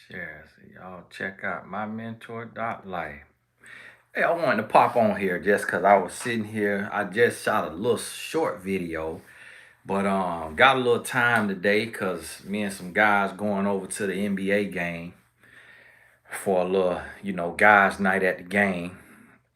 Share. So y'all check out my mentor.life. Hey, I wanted to pop on here just because I was sitting here. I just shot a little short video, but got a little time today because me and some guys going over to the NBA game for a little, guys' night at the game.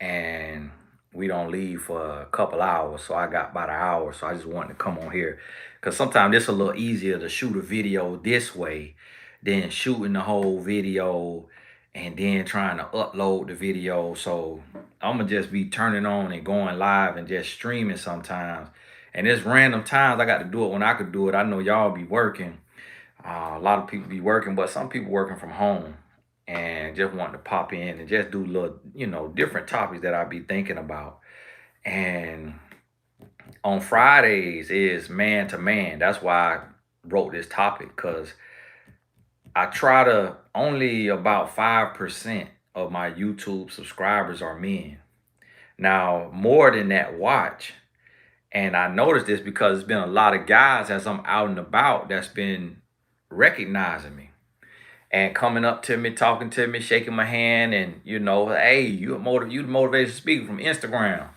And we don't leave for a couple hours. So I got about an hour. So I just wanted to come on here because sometimes it's a little easier to shoot a video this way than shooting the whole video and then trying to upload the video. So I'm gonna just be turning on and going live and just streaming sometimes. And it's random times I got to do it when I could do it. I know y'all be working. A lot of people be working, but some people working from home and just wanting to pop in and just do little, different topics that I be thinking about. And on Fridays is man to man. That's why I wrote this topic because I try to only about 5% of my YouTube subscribers are men. Now, more than that watch. And I noticed this because there's been a lot of guys as I'm out and about that's been recognizing me and coming up to me, talking to me, shaking my hand, and hey, you the motivation speaker from Instagram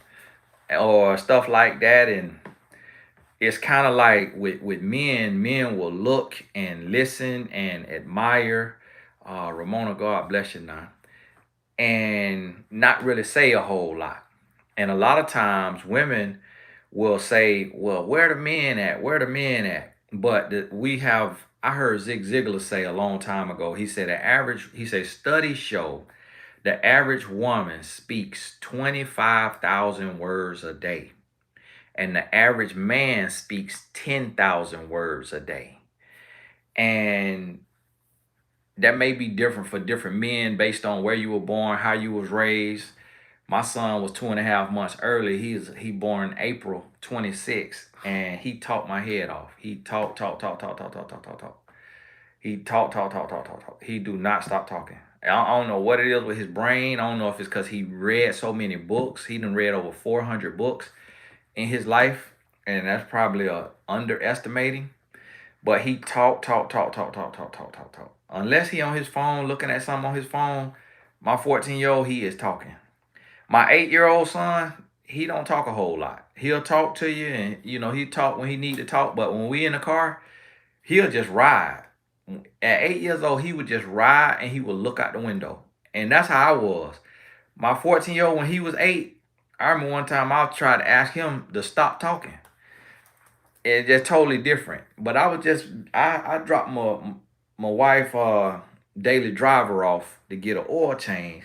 or stuff like that. And it's kind of like with men will look and listen and admire. Ramona, God bless you now, and not really say a whole lot. And a lot of times women will say, well, where the men at? Where the men at? But I heard Zig Ziglar say a long time ago, he said, studies show the average woman speaks 25,000 words a day. And the average man speaks 10,000 words a day. And that may be different for different men based on where you were born, how you was raised. My son was 2.5 months early. He born April 26th, and he talked my head off. He talk. He talk. He do not stop talking. I don't know what it is with his brain. I don't know if it's because he read so many books. He done read over 400 books in his life, and that's probably a underestimating. But he talk. Unless he on his phone looking at something on his phone, my 14-year-old, he is talking. My 8-year-old son, he don't talk a whole lot. He'll talk to you, and he talk when he need to talk. But when we in the car, he'll just ride. At 8 years old, he would just ride and he would look out the window. And that's how I was. My 14-year-old, when he was 8, I remember one time I tried to ask him to stop talking. It's just totally different. But I dropped my wife daily driver off to get an oil change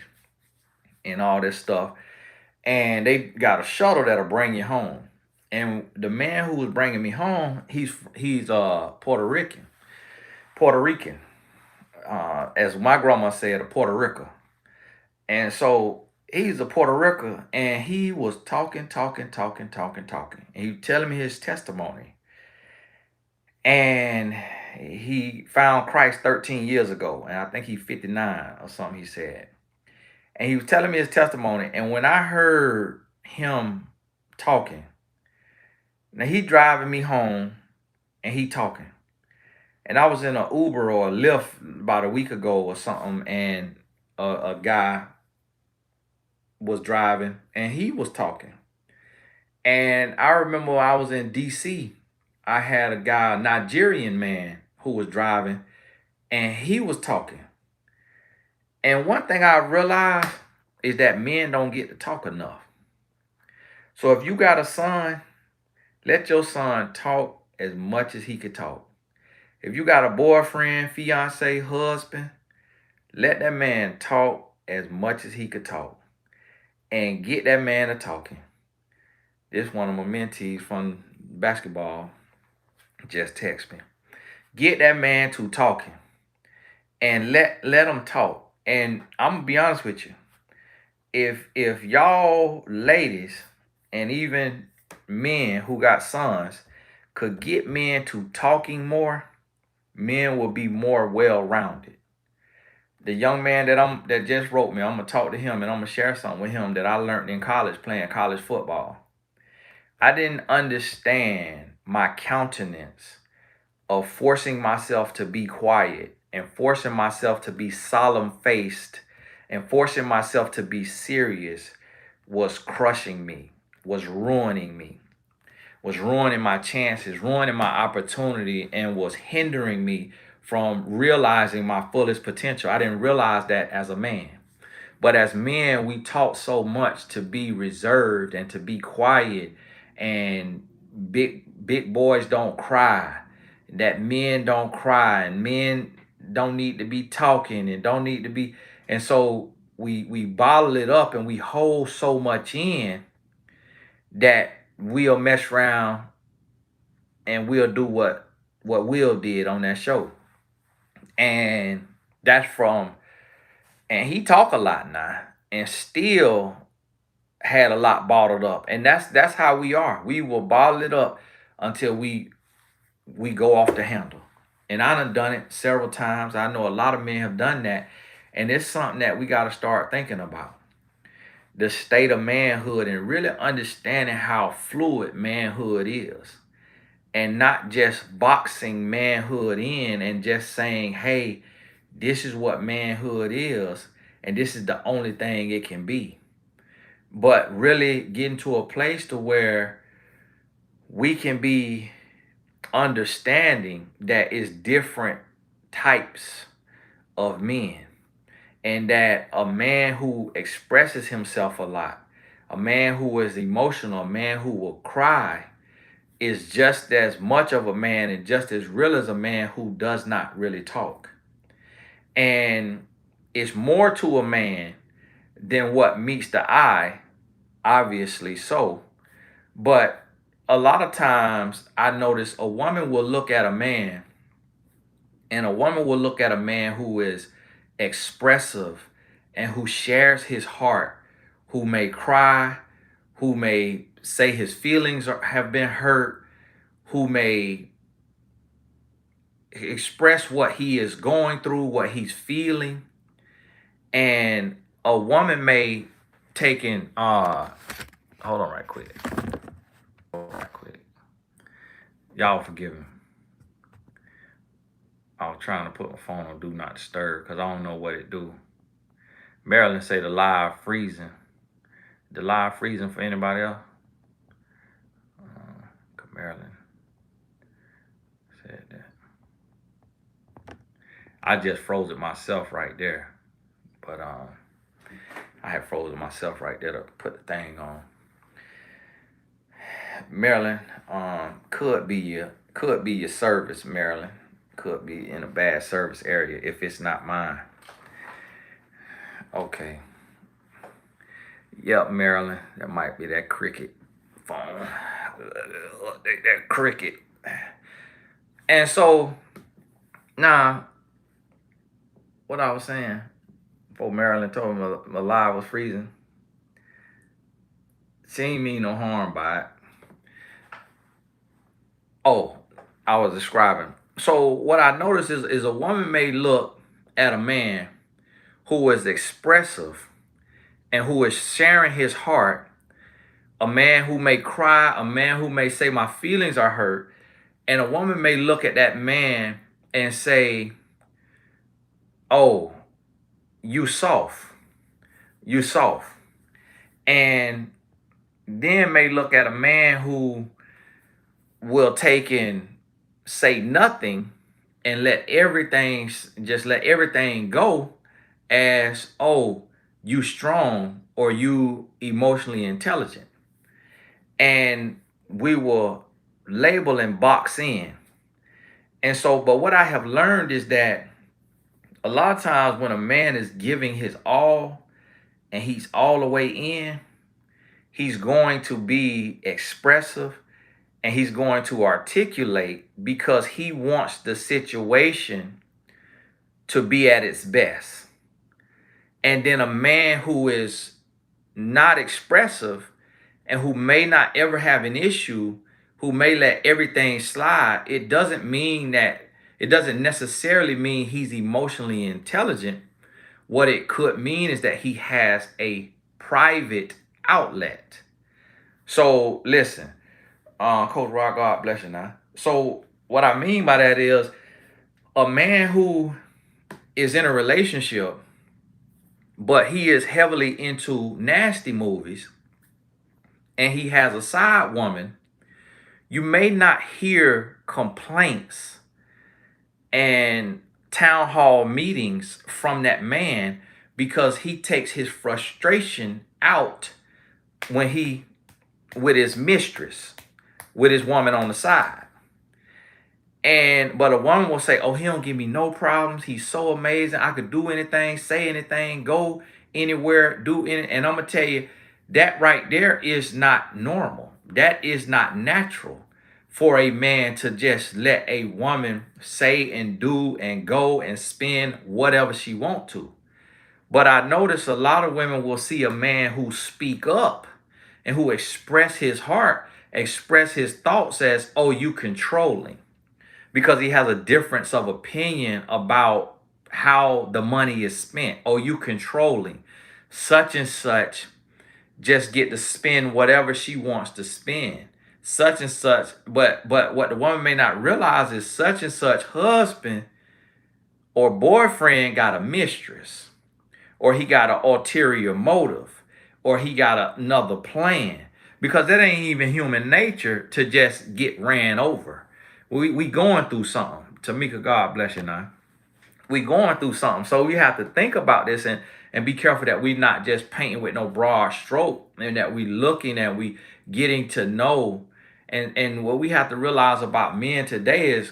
and all this stuff. And they got a shuttle that'll bring you home. And the man who was bringing me home, he's Puerto Rican. Puerto Rican. As my grandma said, a Puerto Rico. And so he's a Puerto Rican, and he was talking. And he was telling me his testimony. And he found Christ 13 years ago. And I think he's 59 or something, he said. And he was telling me his testimony. And when I heard him talking, now he driving me home and he talking. And I was in an Uber or a Lyft about a week ago or something, and a guy was driving and he was talking. And I remember I was in DC. I had a Nigerian man who was driving and he was talking. And one thing I realized is that men don't get to talk enough. So if you got a son, let your son talk as much as he could talk. If you got a boyfriend, fiance, husband, let that man talk as much as he could talk. And get that man to talking. This one of my mentees from basketball just text me. Get that man to talking. And let him talk. And I'm gonna be honest with you. If y'all ladies and even men who got sons could get men to talking more, men will be more well-rounded. The young man that just wrote me, I'm gonna talk to him and I'm gonna share something with him that I learned in college playing college football. I didn't understand my countenance of forcing myself to be quiet and forcing myself to be solemn faced and forcing myself to be serious was crushing me, was ruining me, was ruining my chances, ruining my opportunity, and was hindering me from realizing my fullest potential. I didn't realize that as a man. But as men, we taught so much to be reserved and to be quiet, and big boys don't cry, that men don't cry, and men don't need to be talking and don't need to be, and so we bottle it up and we hold so much in that we'll mess around and we'll do what Will did on that show. And that's from, and he talk a lot now and still had a lot bottled up. And that's how we are. We will bottle it up until we go off the handle. And I done it several times. I know a lot of men have done that. And it's something that we got to start thinking about. The state of manhood and really understanding how fluid manhood is. And not just boxing manhood in and just saying, hey, this is what manhood is. And this is the only thing it can be. But really getting to a place to where we can be understanding that it's different types of men, and that a man who expresses himself a lot, a man who is emotional, a man who will cry, is just as much of a man and just as real as a man who does not really talk. And it's more to a man than what meets the eye, obviously so. But a lot of times I notice a woman will look at a man, and a woman will look at a man who is expressive and who shares his heart, who may cry, who may say his feelings have been hurt, who may express what he is going through, what he's feeling. And a woman may take in, hold on right quick. Y'all forgive me. I was trying to put my phone on do not disturb because I don't know what it do. Maryland say the live freezing. The live freezing for anybody else? Maryland said that. I just froze it myself right there. But I had frozen myself right there to put the thing on. Maryland could be your service, Maryland. Could be in a bad service area if it's not mine. Okay. Yep, Maryland. That might be that cricket phone. That cricket. And so, now, what I was saying before Maryland told me my live was freezing, she ain't mean no harm by it. Oh, I was describing. So what I noticed is a woman may look at a man who is expressive and who is sharing his heart, a man who may cry, a man who may say my feelings are hurt, and a woman may look at that man and say, oh, you soft, and then may look at a man who will take and say nothing and let everything go as, oh, you strong or you emotionally intelligent. And we will label and box in. And so, but what I have learned is that a lot of times when a man is giving his all and he's all the way in, he's going to be expressive and he's going to articulate because he wants the situation to be at its best. And then a man who is not expressive and who may not ever have an issue, who may let everything slide, it doesn't necessarily mean he's emotionally intelligent. What it could mean is that he has a private outlet. So listen, Coach Rock, God bless you now. So what I mean by that is a man who is in a relationship, but he is heavily into nasty movies, and he has a side woman, you may not hear complaints and town hall meetings from that man, because he takes his frustration out when he with his mistress, with his woman on the side. But a woman will say, "Oh, he don't give me no problems. He's so amazing. I could do anything, say anything, go anywhere, do any." And I'm gonna tell you, that right there is not normal. That is not natural for a man to just let a woman say and do and go and spend whatever she want to. But I notice a lot of women will see a man who speak up and who express his heart, express his thoughts as, "Oh, you controlling," because he has a difference of opinion about how the money is spent. "Oh, you controlling. Such and such just get to spend whatever she wants to spend. Such and such." But what the woman may not realize is such and such husband or boyfriend got a mistress, or he got an ulterior motive, or he got another plan, because that ain't even human nature to just get ran over. We going through something. Tamika, God bless you now. We going through something. So we have to think about this, and be careful that we not just painting with no broad stroke, and that we looking and we getting to know. And what we have to realize about men today is,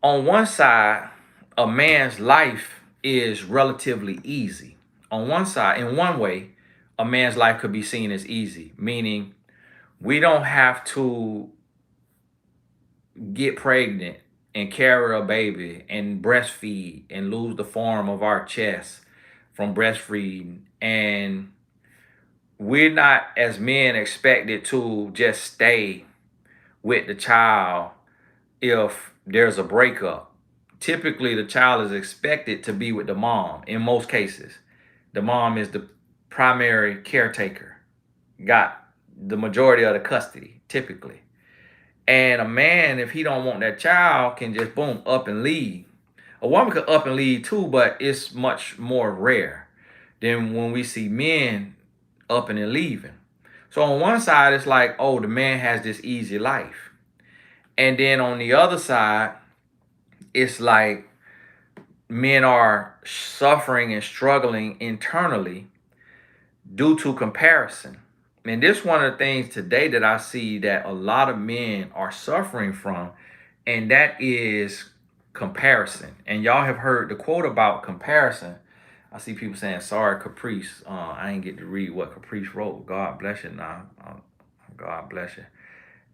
on one side, a man's life is relatively easy. On one side, in one way, a man's life could be seen as easy, meaning we don't have to get pregnant and carry a baby and breastfeed and lose the form of our chest from breastfeeding. And we're not, as men, expected to just stay with the child if there's a breakup. Typically, the child is expected to be with the mom. In most cases, the mom is the primary caretaker, got the majority of the custody, typically. And a man, if he don't want that child, can just boom, up and leave. A woman could up and leave too, but it's much more rare than when we see men up and leaving. So on one side, it's like, oh, the man has this easy life. And then on the other side, it's like men are suffering and struggling internally due to comparison. And this is one of the things today that I see that a lot of men are suffering from, and that is comparison. And y'all have heard the quote about comparison. I see people saying, "Sorry, Caprice. I ain't get to read what Caprice wrote. God bless you now. God bless you."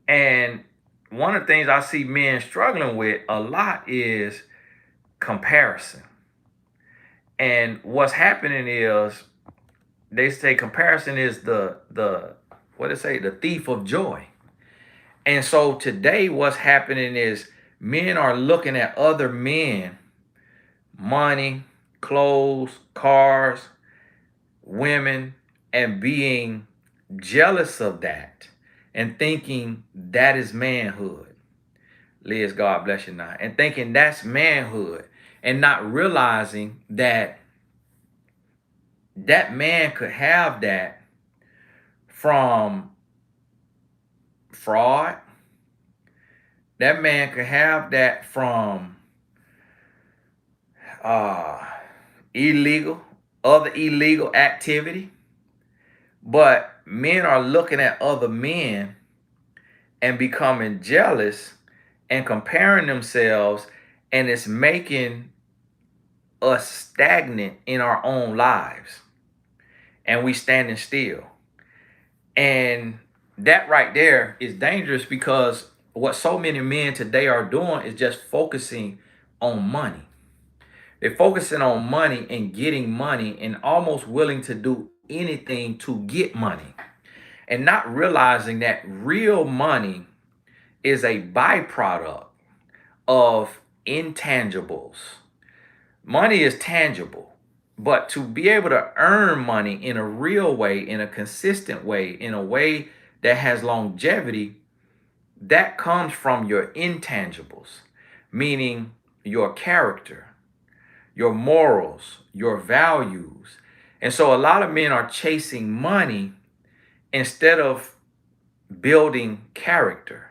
And one of the things I see men struggling with a lot is comparison. And what's happening is, they say comparison is the what they say, the thief of joy. And so today what's happening is, men are looking at other men, money, clothes, cars, women, and being jealous of that and thinking that is manhood. Liz, God bless you now. And thinking that's manhood, and not realizing that that man could have that from fraud. That man could have that from other illegal activity. But men are looking at other men and becoming jealous and comparing themselves, and it's making us stagnant in our own lives, and we standing still. And that right there is dangerous, because what so many men today are doing is just focusing on money. They're focusing on money and getting money, and almost willing to do anything to get money, and not realizing that real money is a byproduct of intangibles. Money is tangible, but to be able to earn money in a real way, in a consistent way, in a way that has longevity, that comes from your intangibles, meaning your character, your morals, your values. And so a lot of men are chasing money instead of building character.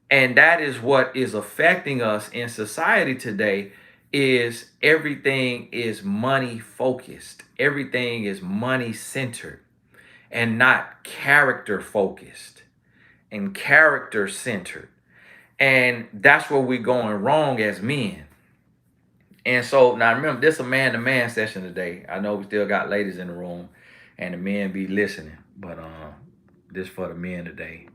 And that is what is affecting us in society today, is everything is money focused. Everything is money centered and not character focused and character centered. And that's where we're going wrong as men. And so now remember, this is a man-to-man session today. I know we still got ladies in the room and the men be listening, but this for the men today.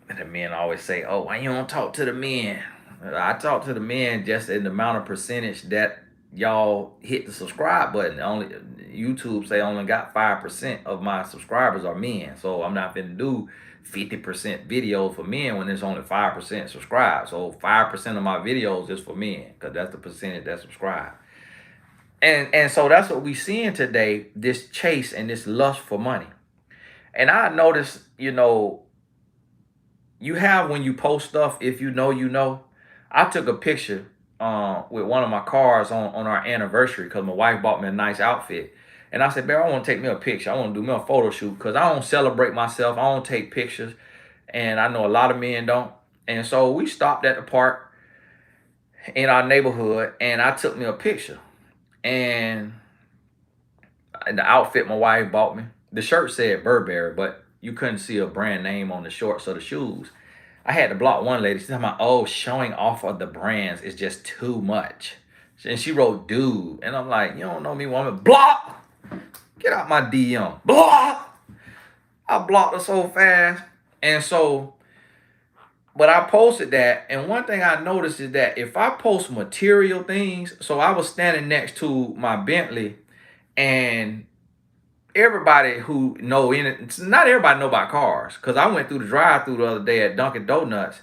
And the men always say, "Oh, why you don't talk to the men?" I talk to the men just in the amount of percentage that y'all hit the subscribe button. Only YouTube say only got 5% of my subscribers are men. So I'm not finna do 50% videos for men when there's only 5% subscribed. So 5% of my videos is for men, because that's the percentage that subscribe. And so that's what we seeing today, this chase and this lust for money. And I noticed, you have, when you post stuff, if you know, you know. I took a picture with one of my cars on our anniversary because my wife bought me a nice outfit. And I said, "Babe, I want to take me a picture. I want to do me a photo shoot because I don't celebrate myself. I don't take pictures." And I know a lot of men don't. And so we stopped at the park in our neighborhood and I took me a picture. And the outfit my wife bought me, the shirt said Burberry, but you couldn't see a brand name on the shorts or the shoes. I had to block one lady. She's talking about, "Oh, showing off of the brands is just too much." And she wrote "dude." And I'm like, "You don't know me, woman." Block! Get out my DM. Block! I blocked her so fast. And so, but I posted that. And one thing I noticed is that if I post material things, so I was standing next to my Bentley, and everybody who know in it, not everybody know about cars, because I went through the drive-through the other day at Dunkin' Donuts,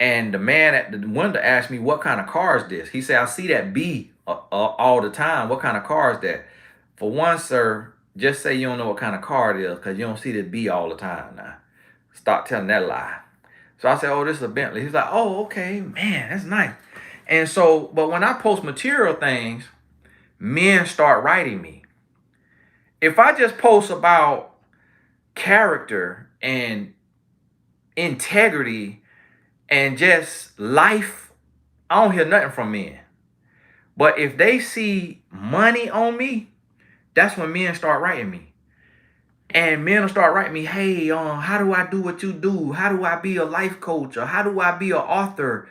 and the man at the window asked me, "What kind of car is this?" He said, "I see that B all the time. What kind of car is that?" For one, sir, just say you don't know what kind of car it is, because you don't see the B all the time now. Stop telling that lie. So I said, "Oh, this is a Bentley." He's like, "Oh, okay, man, that's nice." And so, but when I post material things, men start writing me. If I just post about character and integrity and just life, I don't hear nothing from men. But if they see money on me, that's when men start writing me. And men will start writing me, "Hey, how do I do what you do? How do I be a life coach? Or how do I be an author?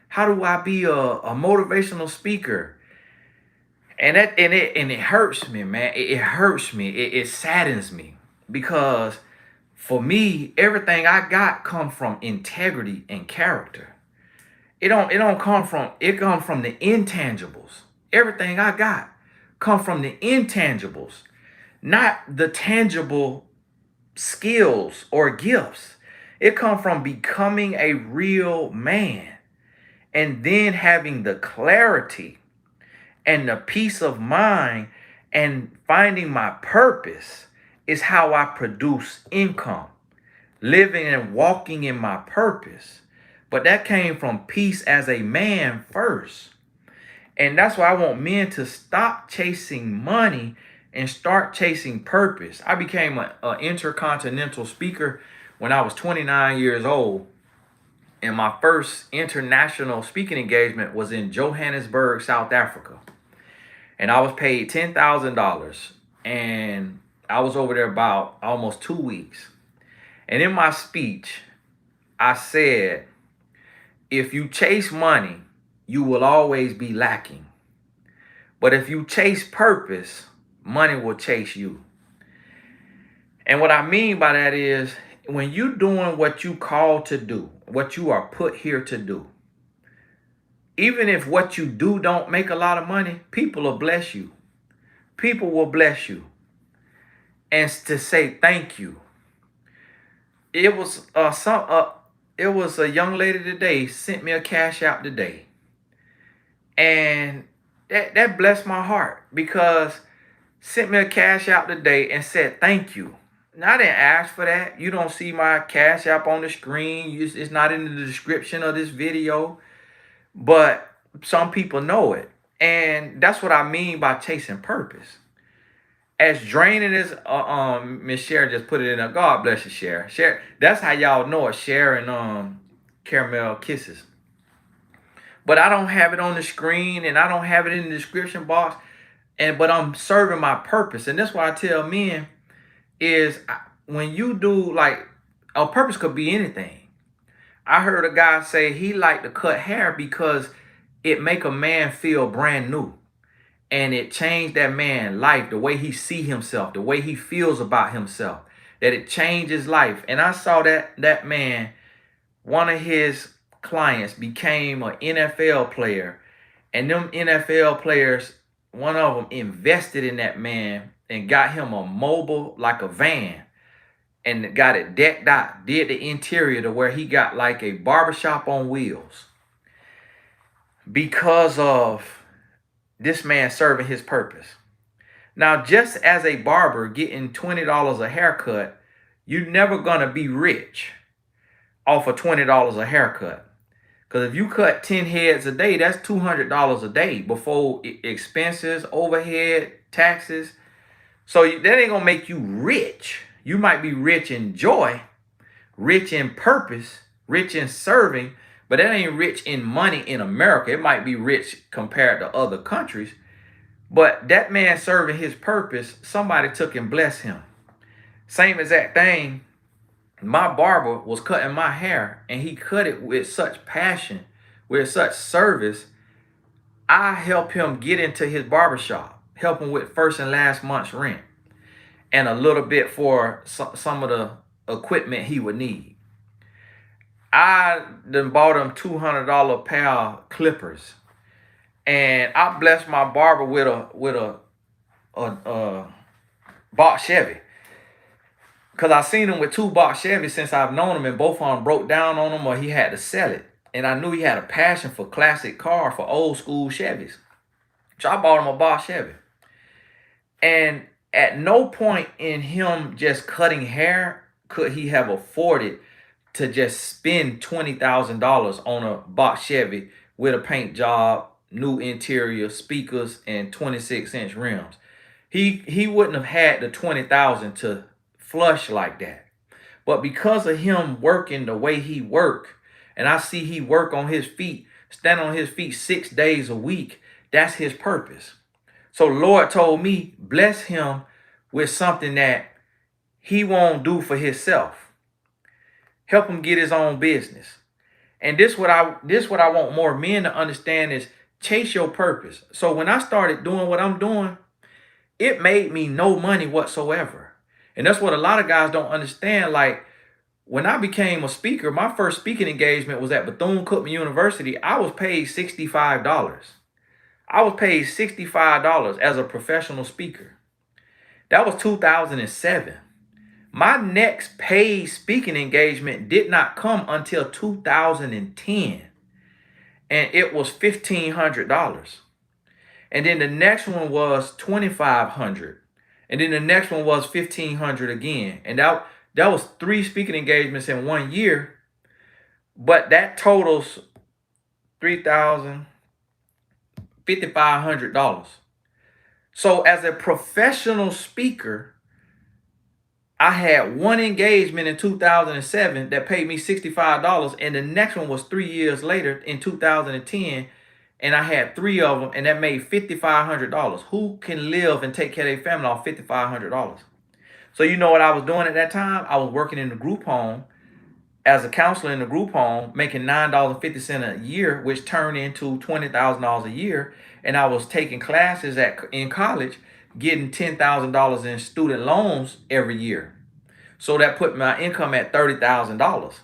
How do I be a motivational speaker?" And it hurts me, man. It hurts me. It saddens me, because for me, everything I got come from integrity and character. It don't come from, it comes from the intangibles. Everything I got come from the intangibles, not the tangible skills or gifts. It comes from becoming a real man and then having the clarity and the peace of mind and finding my purpose is how I produce income, living and walking in my purpose. But that came from peace as a man first. And that's why I want men to stop chasing money and start chasing purpose. I became an intercontinental speaker when I was 29 years old. And my first international speaking engagement was in Johannesburg, South Africa. And I was paid $10,000. And I was over there about almost 2 weeks. And in my speech, I said, if you chase money, you will always be lacking. But if you chase purpose, money will chase you. And what I mean by that is, when you're doing what you call to do, what you are put here to do, even if what you do don't make a lot of money, people will bless you. People will bless you. And to say thank you. It was a young lady today sent me a cash app today. And that blessed my heart, because sent me a cash app today and said thank you. Now, I didn't ask for that. You don't see my cash app on the screen. It's not in the description of this video. But some people know it. And that's what I mean by chasing purpose. As draining as Miss Cher just put it in there. God bless you, Cher. Cher, that's how y'all know it. Cher and caramel kisses. But I don't have it on the screen and I don't have it in the description box. But I'm serving my purpose. And that's why I tell men is when you do, like, a purpose could be anything. I heard a guy say he liked to cut hair because it make a man feel brand new. And it changed that man's life, the way he see himself, the way he feels about himself, that it changed his life. And I saw that man, one of his clients became an NFL player, and them NFL players, one of them invested in that man and got him a mobile, like a van, and got it decked out, did the interior to where he got like a barbershop on wheels because of this man serving his purpose. Now, just as a barber getting $20 a haircut, you're never gonna be rich off of $20 a haircut. Because if you cut 10 heads a day, that's $200 a day before expenses, overhead, taxes. So that ain't gonna make you rich. You might be rich in joy, rich in purpose, rich in serving, but that ain't rich in money in America. It might be rich compared to other countries, but that man serving his purpose, somebody took and blessed him. Same exact thing. My barber was cutting my hair, and he cut it with such passion, with such service. I helped him get into his barbershop, help him with first and last month's rent, and a little bit for some of the equipment he would need. I then bought him $200 pair clippers, and I blessed my barber with a box Chevy. Because I seen him with two box Chevys since I've known him, and both of them broke down on him or he had to sell it. And I knew he had a passion for classic car, for old school Chevys. So I bought him a box Chevy. And at no point in him just cutting hair could he have afforded to just spend $20,000 on a box Chevy with a paint job, new interior, speakers, and 26-inch rims. He wouldn't have had the $20,000 to flush like that. But because of him working the way he worked, and I see he work on his feet, stand on his feet 6 days a week, that's his purpose. So the Lord told me, bless him with something that he won't do for himself. Help him get his own business. And this what I want more men to understand is chase your purpose. So when I started doing what I'm doing, it made me no money whatsoever. And that's what a lot of guys don't understand. Like, when I became a speaker, my first speaking engagement was at Bethune-Cookman University. I was paid $65. I was paid $65 as a professional speaker. That was 2007. My next paid speaking engagement did not come until 2010. And it was $1,500. And then the next one was $2,500. And then the next one was $1,500 again. And that was 3 speaking engagements in 1 year. But that totals $5,500. So as a professional speaker, I had 1 engagement in 2007 that paid me $65. And the next one was 3 years later in 2010. And I had 3 of them, and that made $5,500. Who can live and take care of their family off $5,500? So you know what I was doing at that time? I was working in the group home as a counselor in the group home, making $9.50 a year, which turned into $20,000 a year. And I was taking classes in college, getting $10,000 in student loans every year. So that put my income at $30,000.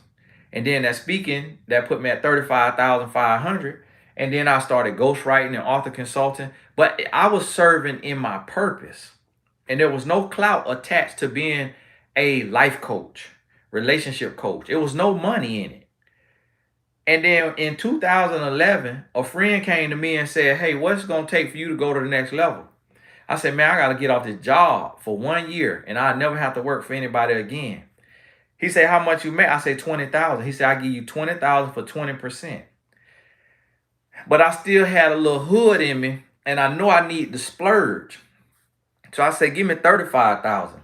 And then that speaking, that put me at $35,500. And then I started ghostwriting and author consulting. But I was serving in my purpose. And there was no clout attached to being a life coach, relationship coach. There was no money in it. And then in 2011, a friend came to me and said, hey, what's it going to take for you to go to the next level? I said, man, I got to get off this job for 1 year and I'll never have to work for anybody again. He said, how much you make? I said, 20,000. He said, I give you 20,000 for 20%. But I still had a little hood in me and I know I need to splurge. So I said, give me 35,000.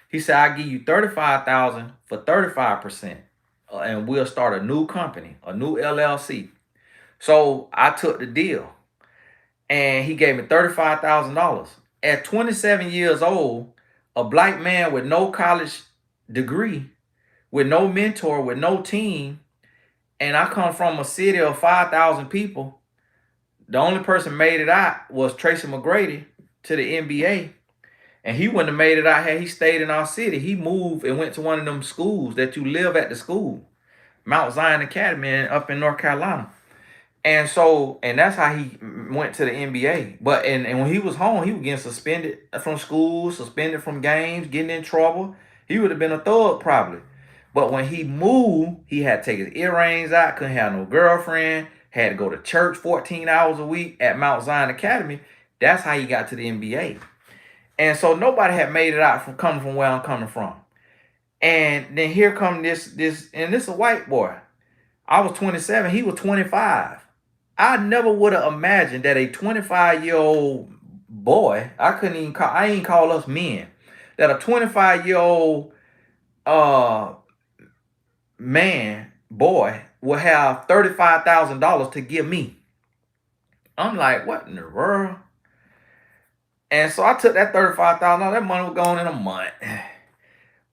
He said, I'll give you 35,000 for 35%. And we'll start a new company, a new LLC. So I took the deal and he gave me $35,000. At 27 years old, a black man with no college degree, with no mentor, with no team, and I come from a city of 5,000 people. The only person made it out was Tracy McGrady to the NBA. And he wouldn't have made it out had he stayed in our city. He moved and went to one of them schools that you live at the school, Mount Zion Academy up in North Carolina. And so, and that's how he went to the NBA. But and when he was home, he was getting suspended from school, suspended from games, getting in trouble. He would have been a thug probably. But when he moved, he had to take his earrings out, couldn't have no girlfriend, had to go to church 14 hours a week at Mount Zion Academy. That's how he got to the NBA. And so nobody had made it out from coming from where I'm coming from. And then here come this, and this is a white boy. I was 27, he was 25. I never would have imagined that a 25-year-old boy, I ain't call us men, that a 25-year-old boy will have $35,000 to give me. I'm like, what in the world? And so I took that $35,000. That money was gone in a month.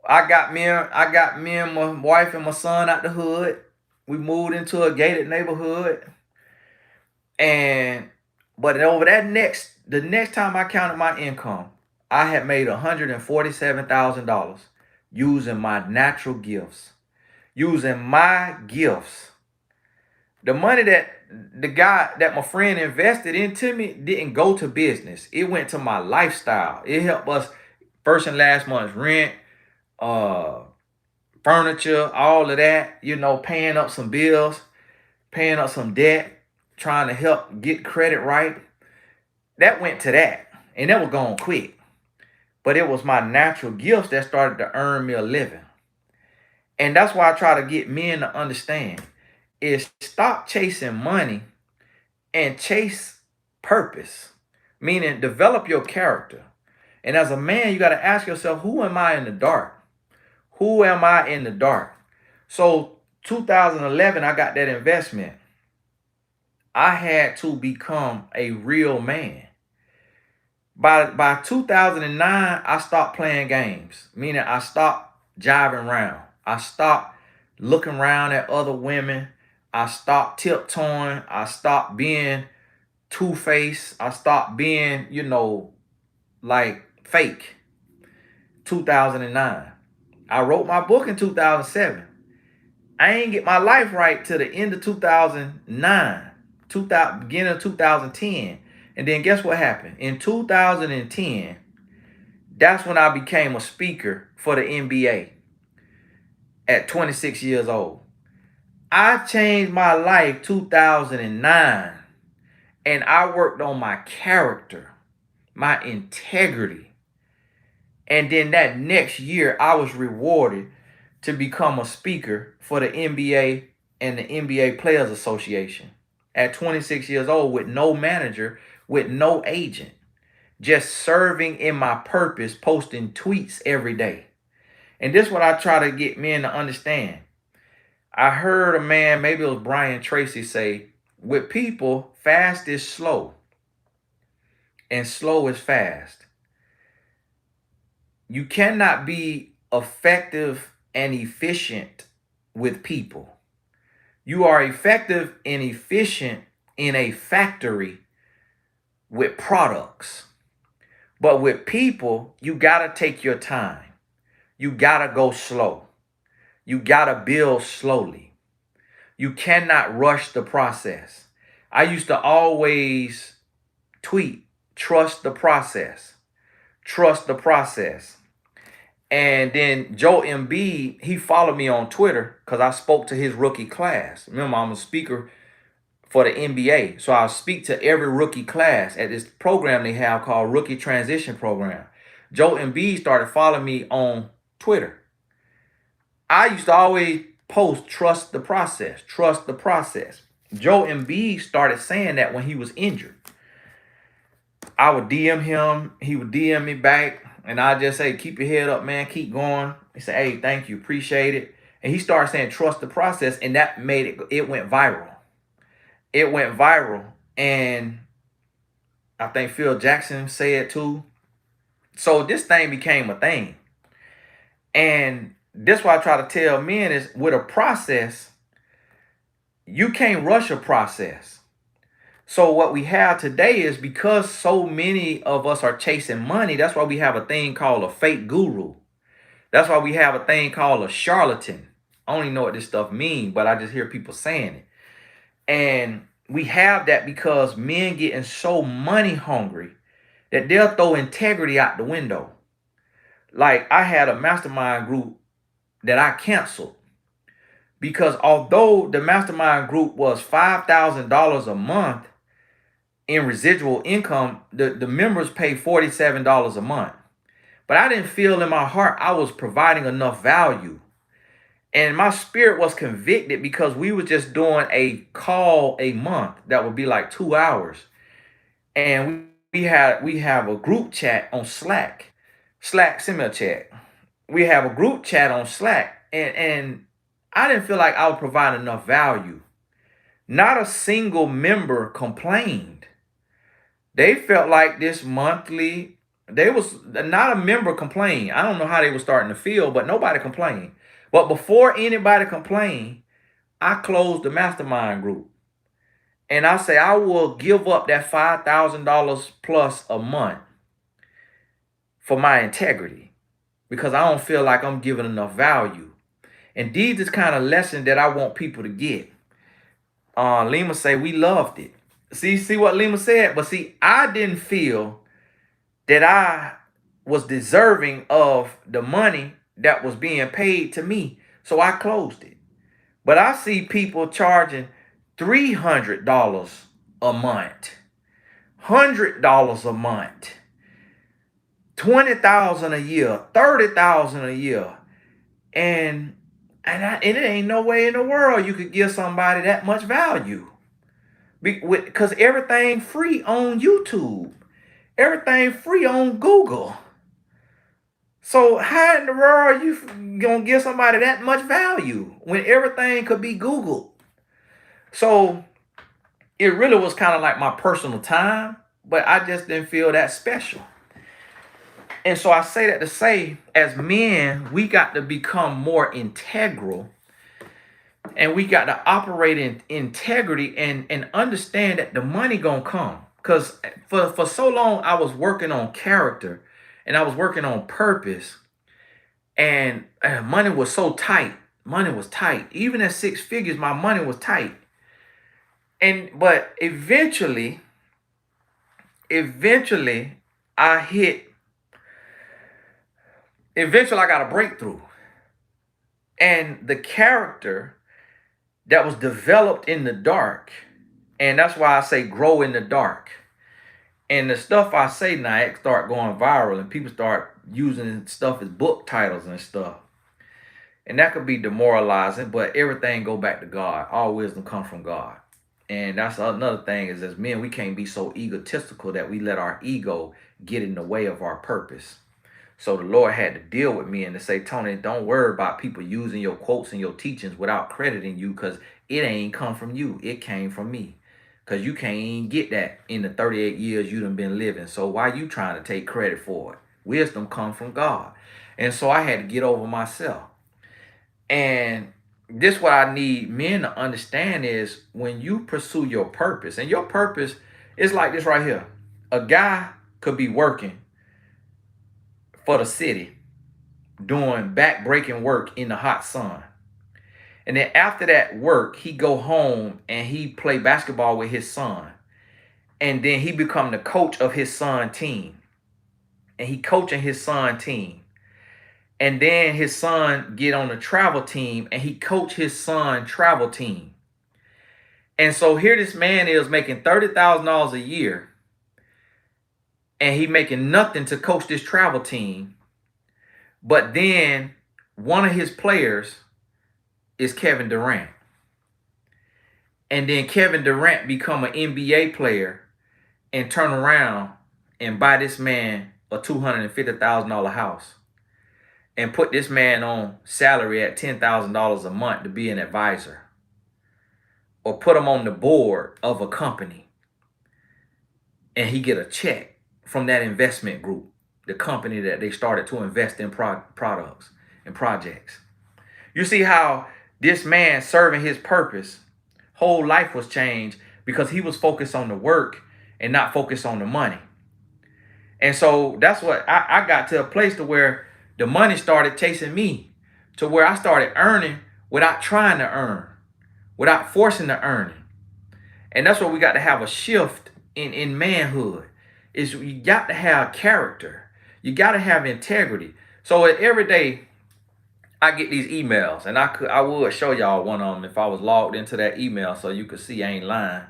I got me and my wife and my son out the hood. We moved into a gated neighborhood. But over the next time I counted my income, I had made $147,000 using my natural gifts. Using my gifts. The money that my friend invested into me didn't go to business. It went to my lifestyle. It helped us first and last month's rent, furniture, all of that, paying up some bills, paying up some debt, trying to help get credit right. That went to that. And that was going quick. But it was my natural gifts that started to earn me a living. And that's why I try to get men to understand is stop chasing money and chase purpose. Meaning develop your character. And as a man, you got to ask yourself, who am I in the dark? Who am I in the dark? So 2011, I got that investment. I had to become a real man. By 2009, I stopped playing games. Meaning I stopped jiving around. I stopped looking around at other women. I stopped tiptoeing. I stopped being two-faced. I stopped being, like fake. 2009. I wrote my book in 2007. I ain't get my life right till the end of 2009, beginning of 2010. And then guess what happened? In 2010, that's when I became a speaker for the NBA at 26 years old. I changed my life 2009, and I worked on my character, my integrity. And then that next year, I was rewarded to become a speaker for the NBA and the NBA Players Association at 26 years old with no manager, with no agent, just serving in my purpose, posting tweets every day. And this is what I try to get men to understand. I heard a man, maybe it was Brian Tracy, say, with people, fast is slow and slow is fast. You cannot be effective and efficient with people. You are effective and efficient in a factory with products. But with people, you got to take your time. You got to go slow. You got to build slowly. You cannot rush the process. I used to always tweet, trust the process. Trust the process. And then Joe Embiid, he followed me on Twitter because I spoke to his rookie class. Remember, I'm a speaker for the NBA. So I'll speak to every rookie class at this program they have called Rookie Transition Program. Joe Embiid started following me on Twitter. I used to always post, trust the process, trust the process. Joe Embiid started saying that when he was injured. I would DM him, he would DM me back, and I just say, keep your head up, man, keep going. He said, hey, thank you, appreciate it. And he started saying, trust the process, and that made it went viral. It went viral. And I think Phil Jackson said too. So this thing became a thing. And this what I try to tell men is with a process, you can't rush a process. So what we have today is because so many of us are chasing money, that's why we have a thing called a fake guru. That's why we have a thing called a charlatan. I don't even know what this stuff means, but I just hear people saying it. And we have that because men getting so money hungry that they'll throw integrity out the window. Like I had a mastermind group that I canceled because although the mastermind group was $5,000 a month in residual income, the members pay $47 a month. But I didn't feel in my heart I was providing enough value. And my spirit was convicted because we were just doing a call a month that would be like 2 hours. And we have a group chat on Slack. Slack, send me a chat. We have a group chat on Slack. And I didn't feel like I was providing enough value. Not a single member complained. They felt like this monthly, they was not a member complained. I don't know how they were starting to feel, but nobody complained. But before anybody complained, I closed the mastermind group. And I say I will give up that $5,000 plus a month for my integrity because I don't feel like I'm giving enough value. And these is kind of lessons that I want people to get. Lima say we loved it. See what Lima said? But see, I didn't feel that I was deserving of the money that was being paid to me. So I closed it. But I see people charging $300 a month, $100 a month, $20,000 a year, $30,000 a year. And it ain't no way in the world you could give somebody that much value. Because everything free on YouTube. Everything free on Google. So how in the world are you gonna give somebody that much value when everything could be Googled? So it really was kind of like my personal time, but I just didn't feel that special. And so I say that to say, as men, we got to become more integral and we got to operate in integrity and understand that the money gonna come. Because for so long I was working on character and I was working on purpose, and money was so tight. Money was tight. Even at 6 figures, my money was tight. But eventually I hit. Eventually I got a breakthrough, and the character that was developed in the dark, and that's why I say grow in the dark. And the stuff I say now, it start going viral, and people start using stuff as book titles and stuff. And that could be demoralizing, but everything go back to God. All wisdom comes from God. And that's another thing is, as men, we can't be so egotistical that we let our ego get in the way of our purpose. So the Lord had to deal with me and to say, Tony, don't worry about people using your quotes and your teachings without crediting you, because it ain't come from you. It came from me. Because you can't even get that in the 38 years you done been living. So why you trying to take credit for it? Wisdom comes from God. And so I had to get over myself. And this what I need men to understand is when you pursue your purpose, and your purpose is like this right here. A guy could be working for the city, doing back-breaking work in the hot sun. And then after that work, he go home and he play basketball with his son. And then he become the coach of his son team. And he coaching his son team. And then his son get on the travel team and he coach his son travel team. And so here this man is making $30,000 a year. And he making nothing to coach this travel team. But then one of his players is Kevin Durant. And then Kevin Durant become an NBA player and turn around and buy this man a $250,000 house and put this man on salary at $10,000 a month to be an advisor, or put him on the board of a company and he get a check from that investment group, the company that they started to invest in products and projects. You see how this man serving his purpose, whole life was changed because he was focused on the work and not focused on the money. And so that's what I got to a place to where the money started chasing me, to where I started earning without trying to earn, without forcing the earning. And that's what we got to have a shift in manhood, is you got to have character. You got to have integrity. So every day I get these emails, and I would show y'all one of them if I was logged into that email so you could see I ain't lying.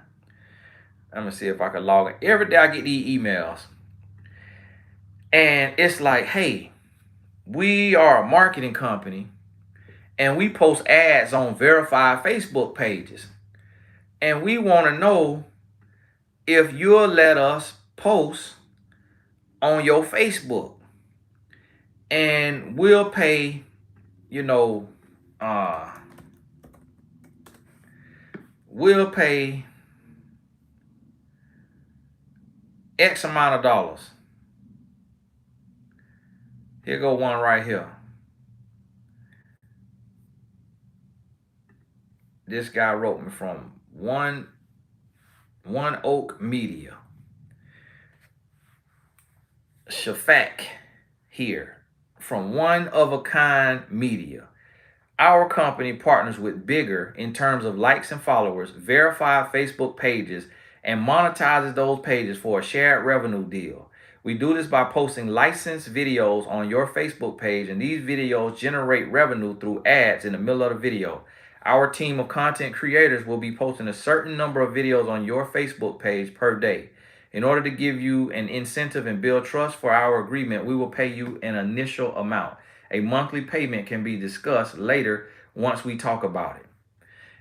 I'm gonna see if I can log in. Every day I get these emails, and it's like, hey, we are a marketing company and we post ads on verified Facebook pages. And we want to know if you'll let us post on your Facebook. And we'll pay, we'll pay X amount of dollars. Here go one right here. This guy wrote me from One Oak Media. Shafak here from One of a Kind Media. Our company partners with Bigger in terms of likes and followers, verified Facebook pages, and monetizes those pages for a shared revenue deal. We do this by posting licensed videos on your Facebook page, and these videos generate revenue through ads in the middle of the video. Our team of content creators will be posting a certain number of videos on your Facebook page per day. In order to give you an incentive and build trust for our agreement, we will pay you an initial amount. A monthly payment can be discussed later once we talk about it.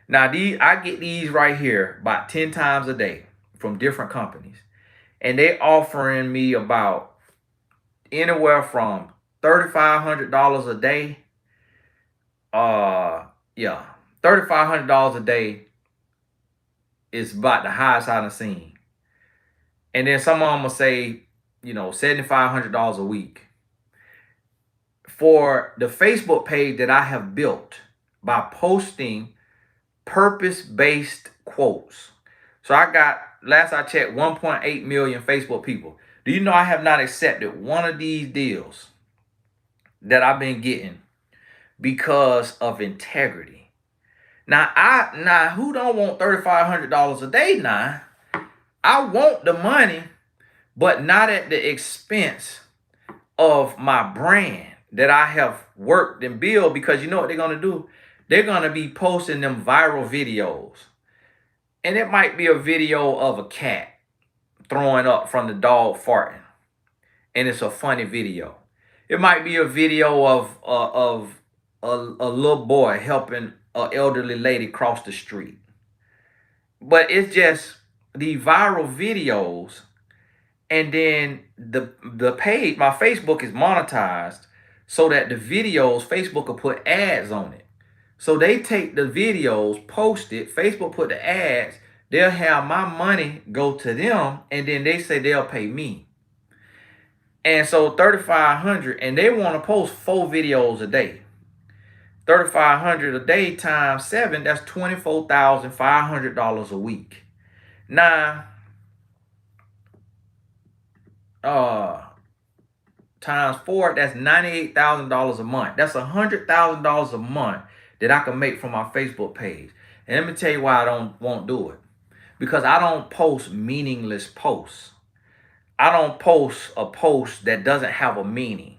Now, I get these right here about 10 times a day from different companies. And they offering me about anywhere from $3,500 a day. $3,500 a day is about the highest I've seen. And then some of them will say, $7,500 a week. For the Facebook page that I have built by posting purpose-based quotes. So I got, last I checked, 1.8 million Facebook people. Do you know I have not accepted one of these deals that I've been getting because of integrity? Now who don't want $3,500 a day now? I want the money, but not at the expense of my brand that I have worked and built, because you know what they're going to do? They're going to be posting them viral videos. And it might be a video of a cat throwing up from the dog farting, and it's a funny video. It might be a video of a little boy helping an elderly lady cross the street. But it's just the viral videos. And then the page, my Facebook is monetized so that the videos, Facebook will put ads on it. So they take the videos, post it, Facebook put the ads, they'll have my money go to them, and then they say they'll pay me. And so $3,500, and they want to post 4 videos a day. $3,500 a day times 7, that's $24,500 a week. Now, times 4, that's $98,000 a month. That's $100,000 a month that I can make from my Facebook page. And let me tell you why I won't do it. Because I don't post meaningless posts. I don't post a post that doesn't have a meaning.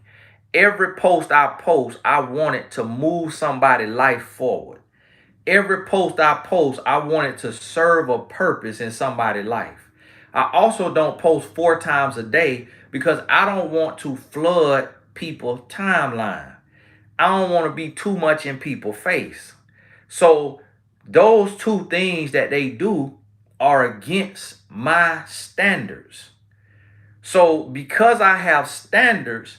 Every post I post, I want it to move somebody's life forward. Every post I post, I want it to serve a purpose in somebody's life. I also don't post 4 times a day because I don't want to flood people's timeline. I don't want to be too much in people's face. So those 2 things that they do are against my standards. So because I have standards,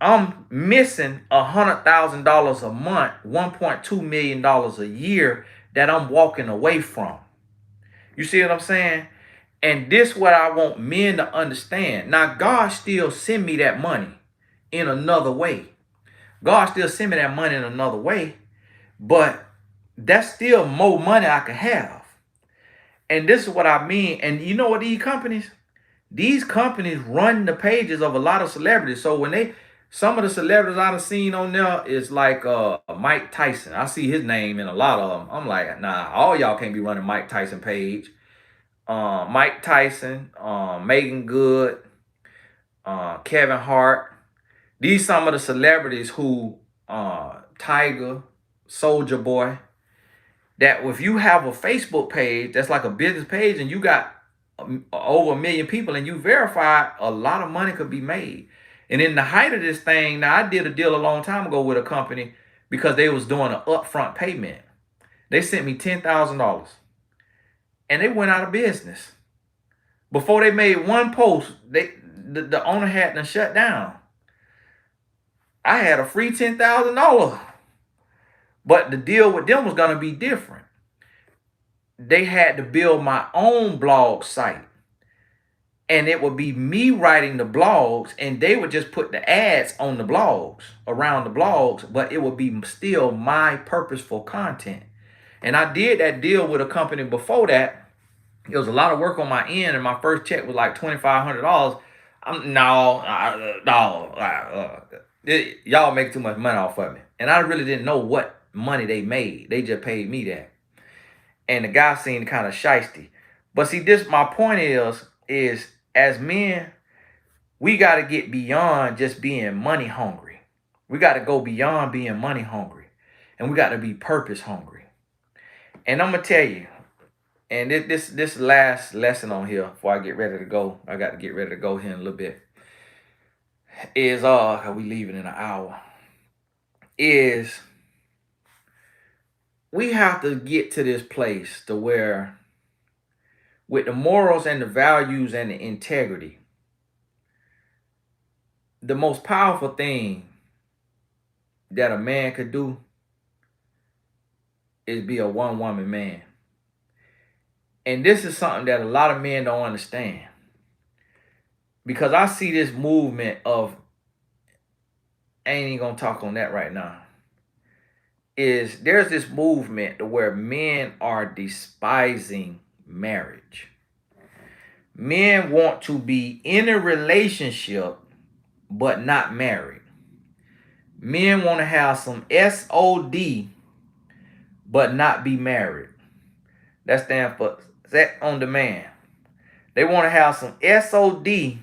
I'm missing $100,000 a month, $1.2 million a year that I'm walking away from. You see what I'm saying? And this what I want men to understand. Now, God still send me that money in another way. God still send me that money in another way, but that's still more money I could have. And this is what I mean. And you know what these companies run the pages of a lot of celebrities. So when some of the celebrities I've seen on there is like Mike Tyson. I see his name in a lot of them. I'm like, nah, all y'all can't be running Mike Tyson page. Mike Tyson, Megan Good, Kevin Hart. These some of the celebrities who Tiger, Soldier Boy. That if you have a Facebook page that's like a business page and you got over 1 million people and you verify, a lot of money could be made. And in the height of this thing, now I did a deal a long time ago with a company because they was doing an upfront payment. They sent me $10,000 and they went out of business. Before they made one post, the owner had to shut down. I had a free $10,000, but the deal with them was gonna be different. They had to build my own blog site. And it would be me writing the blogs, and they would just put the ads on the blogs, around the blogs, but it would be still my purposeful content. And I did that deal with a company before that. It was a lot of work on my end, and my first check was like $2,500. Y'all make too much money off of me. And I really didn't know what money they made. They just paid me that. And the guy seemed kind of shisty. But see, this my point is as men, we got to get beyond just being money hungry. We got to go beyond being money hungry. And we got to be purpose hungry. And I'm going to tell you, and this last lesson on here before I get ready to go, I got to get ready to go here in a little bit, is we leaving in an hour, is we have to get to this place to where with the morals and the values and the integrity, the most powerful thing that a man could do is be a one-woman man. And this is something that a lot of men don't understand. Because I see this movement of, I ain't even gonna talk on that right now, is there's this movement to where men are despising marriage. Men want to be in a relationship but not married. Men want to have some SOD but not be married. That stands for set on demand. They want to have some SOD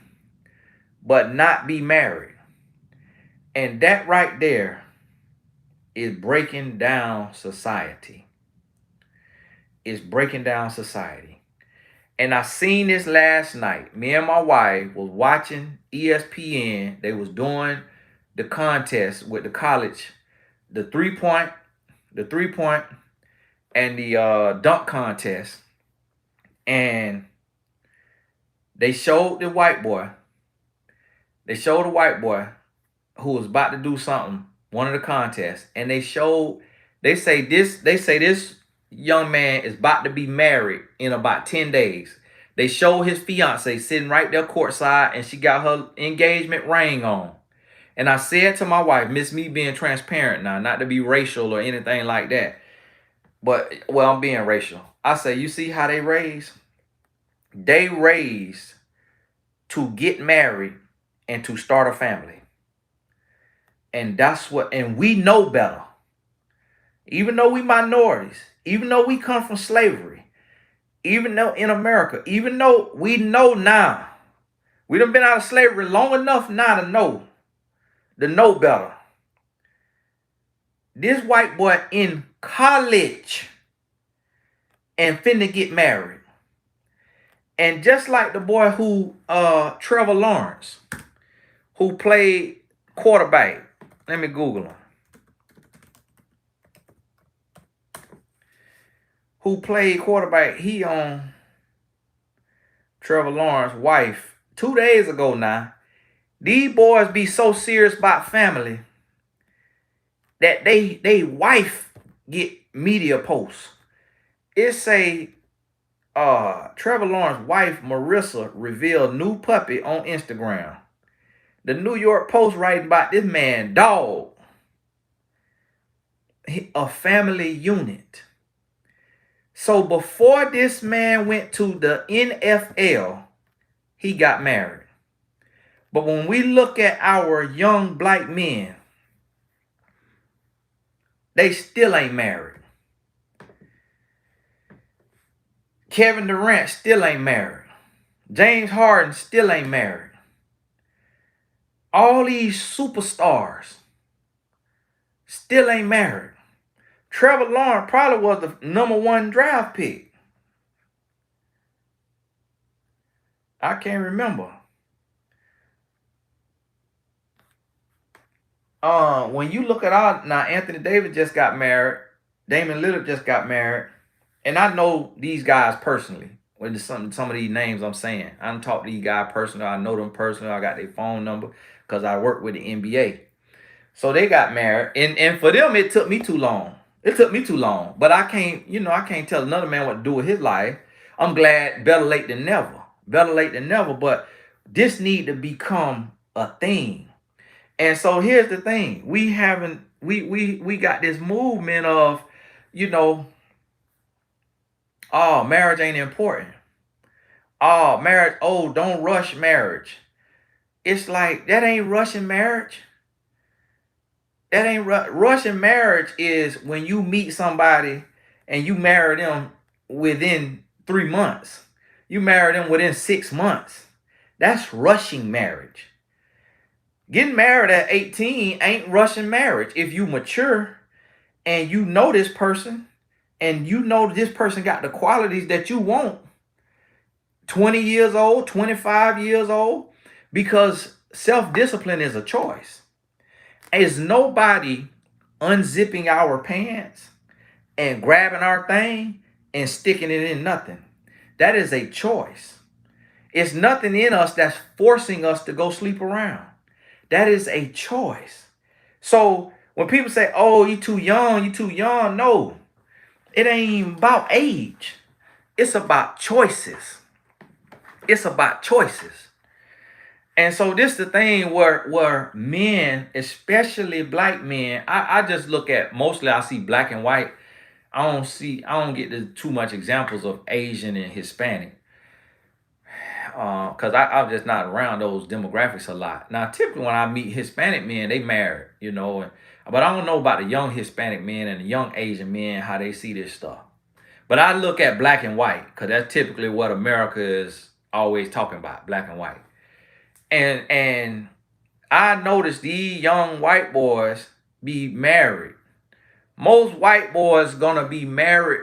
but not be married. And that right there is breaking down society. It's breaking down society. And I seen this last night. Me and my wife was watching ESPN. They was doing the contest with the college, the three-point, and the dunk contest. And they showed the white boy. They showed the white boy who was about to do something, one of the contests, and they say this young man is about to be married in about 10 days. They showed his fiance sitting right there courtside, and she got her engagement ring on. And I said to my wife, miss me being transparent now, not to be racial or anything like that, but, well, I'm being racial. I say, you see how they raised? They raised to get married and to start a family. And that's what, and we know better. Even though we minorities, even though we come from slavery, even though in America, even though we know now, we done been out of slavery long enough now to know better. This white boy in college and finna get married. And just like the boy who, Trevor Lawrence, who played quarterback. Let me Google him. Who played quarterback? He on Trevor Lawrence's wife 2 days ago now, these boys be so serious about family that they wife get media posts. It say Trevor Lawrence's wife Marissa revealed new puppy on Instagram. The New York Post writing about this man dog, a family unit. So before this man went to the NFL, he got married. But when we look at our young black men, they still ain't married. Kevin Durant still ain't married. James Harden still ain't married. All these superstars still ain't married. Trevor Lawrence probably was the #1 draft pick. I can't remember. When you look at all now, Anthony Davis just got married. Damian Lillard just got married. And I know these guys personally. With some of these names I'm saying. I don't talk to these guys personally. I know them personally. I got their phone number because I work with the NBA. So they got married. And for them, it took me too long. It took me too long. But I can't tell another man what to do with his life. I'm glad better late than never. Better late than never. But this need to become a thing. And so here's the thing. We got this movement of, oh, marriage ain't important. Oh, marriage, oh, don't rush marriage. It's like, that ain't rushing marriage. That ain't rushing marriage is when you meet somebody and you marry them within 3 months. You marry them within 6 months. That's rushing marriage. Getting married at 18 ain't rushing marriage. If you mature and you know this person and you know this person got the qualities that you want, 20 years old, 25 years old, because self-discipline is a choice. Is nobody unzipping our pants and grabbing our thing and sticking it in nothing. That is a choice. It's nothing in us that's forcing us to go sleep around. That is a choice. So when people say, oh, you too young, no. It ain't even about age. It's about choices. It's about choices. And so this is the thing where men, especially black men, I just look at, mostly I see black and white. I don't get too much examples of Asian and Hispanic. Because I'm just not around those demographics a lot. Now, typically when I meet Hispanic men, they married, but I don't know about the young Hispanic men and the young Asian men, how they see this stuff. But I look at black and white, because that's typically what America is always talking about, black and white. And I noticed these young white boys be married. Most white boys gonna be married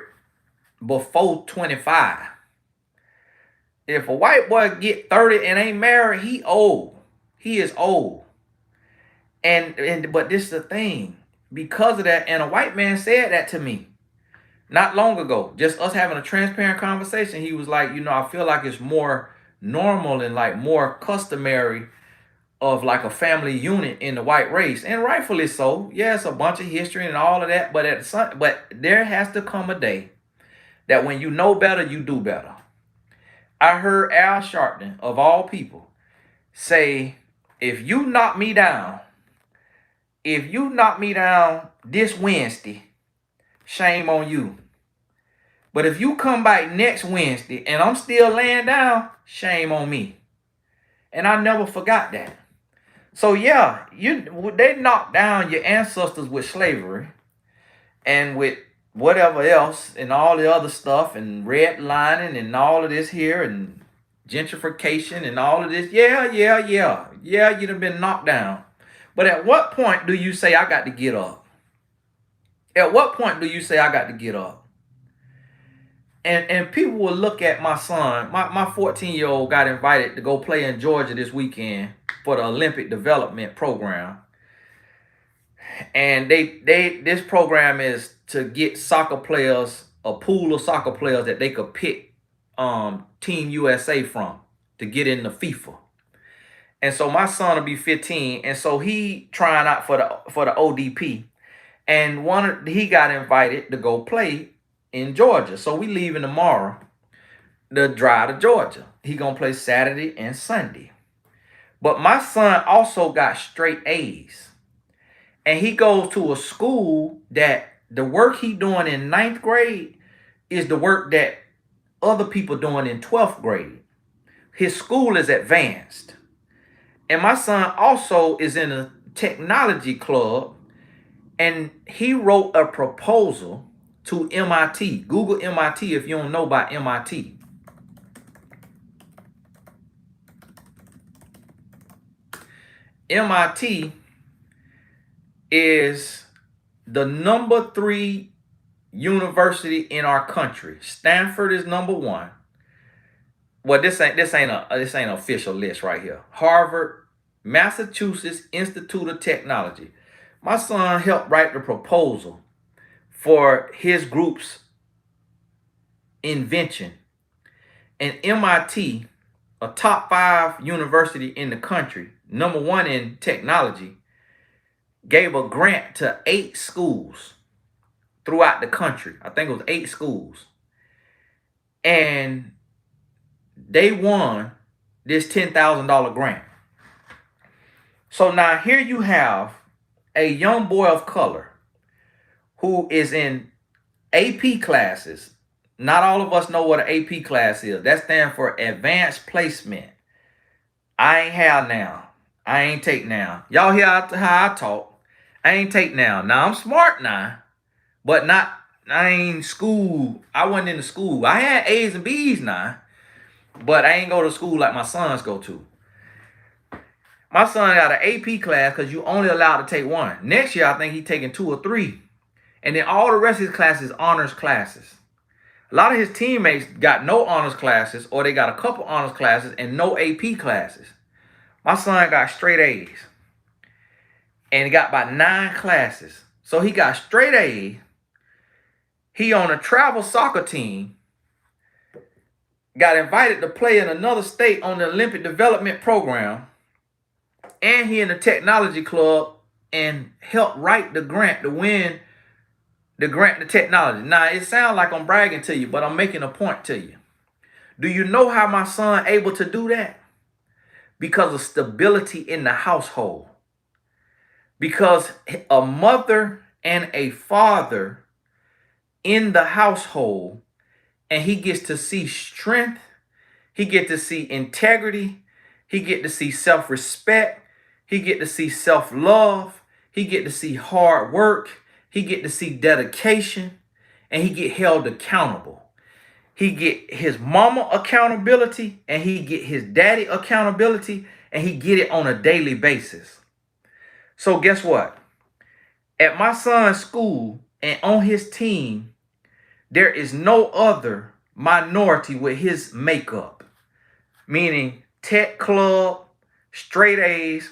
before 25. If a white boy get 30 and ain't married, he old. He is old. But this is the thing. Because of that, and a white man said that to me not long ago. Just us having a transparent conversation. He was like, I feel like it's more normal and like more customary of like a family unit in the white race. And rightfully so. Yeah, it's a bunch of history and all of that. But there has to come a day that when you know better, you do better. I heard Al Sharpton, of all people, say, if you knock me down this Wednesday, shame on you. But if you come back next Wednesday and I'm still laying down, shame on me. And I never forgot that. So yeah, they knocked down your ancestors with slavery and with whatever else and all the other stuff and redlining and all of this here and gentrification and all of this. Yeah, you'd have been knocked down. But at what point do you say, I got to get up? At what point do you say, I got to get up? And people will look at my son. My 14-year-old got invited to go play in Georgia this weekend for the Olympic Development Program. And this program is to get soccer players, a pool of soccer players that they could pick Team USA from to get into FIFA. And so my son will be 15, and so he trying out for the ODP, and he got invited to go play in Georgia. So we leaving tomorrow to drive to Georgia. He gonna play Saturday and Sunday. But my son also got straight A's, and he goes to a school that the work he doing in ninth grade is the work that other people doing in 12th grade. His school is advanced. And my son also is in a technology club, and he wrote a proposal to MIT. Google MIT if you don't know about MIT. MIT is the number 3 university in our country. Stanford is number 1. Well, this ain't an official list right here. Harvard, Massachusetts Institute of Technology. My son helped write the proposal for his group's invention. And MIT, a top 5 university in the country, number 1 in technology, gave a grant to 8 schools throughout the country. I think it was 8 schools. And they won this $10,000 grant. So now here you have a young boy of color who is in AP classes. Not all of us know what an AP class is. That stands for Advanced Placement. I ain't have now. I ain't take now. Y'all hear how I talk. I ain't take now. Now I'm smart now, but I ain't school. I wasn't in the school. I had A's and B's now, but I ain't go to school like my sons go to. My son got an AP class because you only allowed to take 1. Next year, I think he's taking 2 or 3. And then all the rest of his classes, honors classes. A lot of his teammates got no honors classes, or they got a couple honors classes and no AP classes. My son got straight A's. And he got about 9 classes. So he got straight A's. He on a travel soccer team. Got invited to play in another state on the Olympic development program. And he in the technology club and helped write the grant to win the grant to technology. Now, it sounds like I'm bragging to you, but I'm making a point to you. Do you know how my son able to do that? Because of stability in the household. Because a mother and a father in the household, and he gets to see strength, he gets to see integrity, he gets to see self-respect, he gets to see self-love, he gets to see hard work, he gets to see dedication, and he get held accountable. He get his mama accountability, and he get his daddy accountability, and he get it on a daily basis. So guess what? At my son's school and on his team, there is no other minority with his makeup, meaning tech club, straight A's,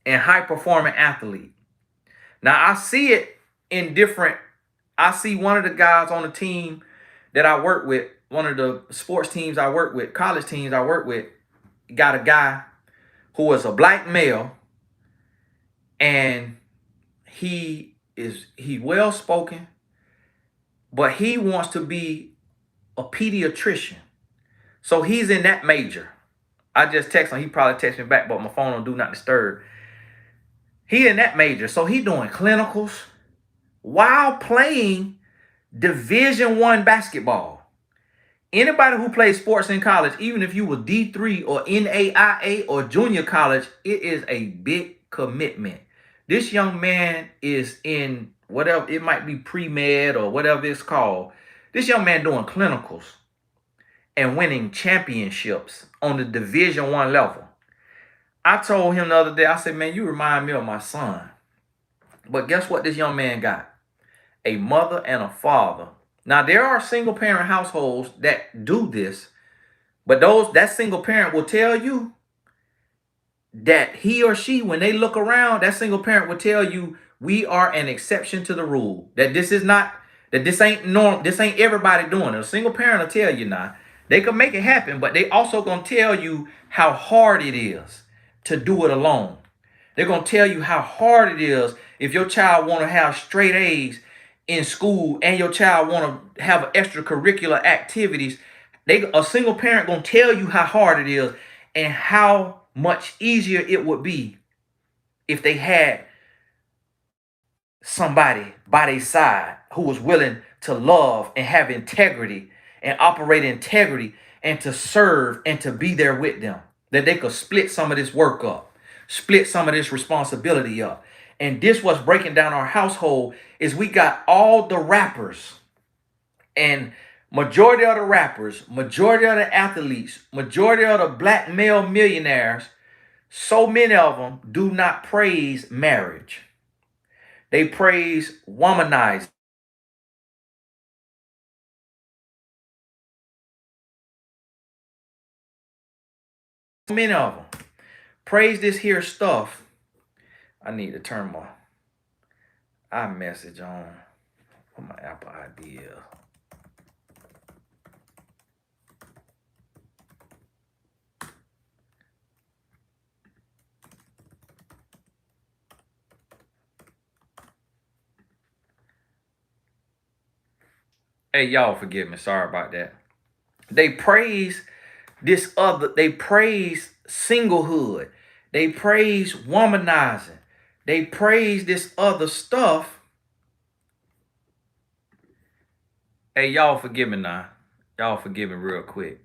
and high-performing athlete. Now, I see it in different, I see one of the guys on the team that I work with, one of the sports teams I work with, college teams I work with, got a guy who is a black male, and he well-spoken, but he wants to be a pediatrician. So he's in that major. I just text him. He probably text me back, but my phone on do not disturb. He in that major. So he doing clinicals while playing Division I basketball. Anybody who plays sports in college, even if you were D3 or NAIA or junior college, it is a big commitment. This young man is in whatever, it might be pre-med or whatever it's called. This young man doing clinicals and winning championships on the Division I level. I told him the other day, I said, man, you remind me of my son. But guess what this young man got? A mother and a father. Now, there are single parent households that do this, but that single parent will tell you that he or she, when they look around, that single parent will tell you, we are an exception to the rule. That this is not, that this ain't normal, this ain't everybody doing it. A single parent will tell you now. They can make it happen, but they also gonna tell you how hard it is. to do it alone. They're going to tell you how hard it is if your child want to have straight A's in school and your child want to have extracurricular activities. A single parent going to tell you how hard it is and how much easier it would be if they had somebody by their side who was willing to love and have integrity and operate integrity and to serve and to be there with them, that they could split some of this work up, split some of this responsibility up. And this what's breaking down our household is we got all the rappers and majority of the rappers, majority of the athletes, majority of the black male millionaires, so many of them do not praise marriage. They praise womanizing. So many of them praise this here stuff. I need to turn my iMessage on for my Apple ID is. Hey, y'all forgive me. Sorry about that. They praise they praise singlehood. They praise womanizing. They praise this other stuff. Hey, y'all forgive me now. Y'all forgive me real quick.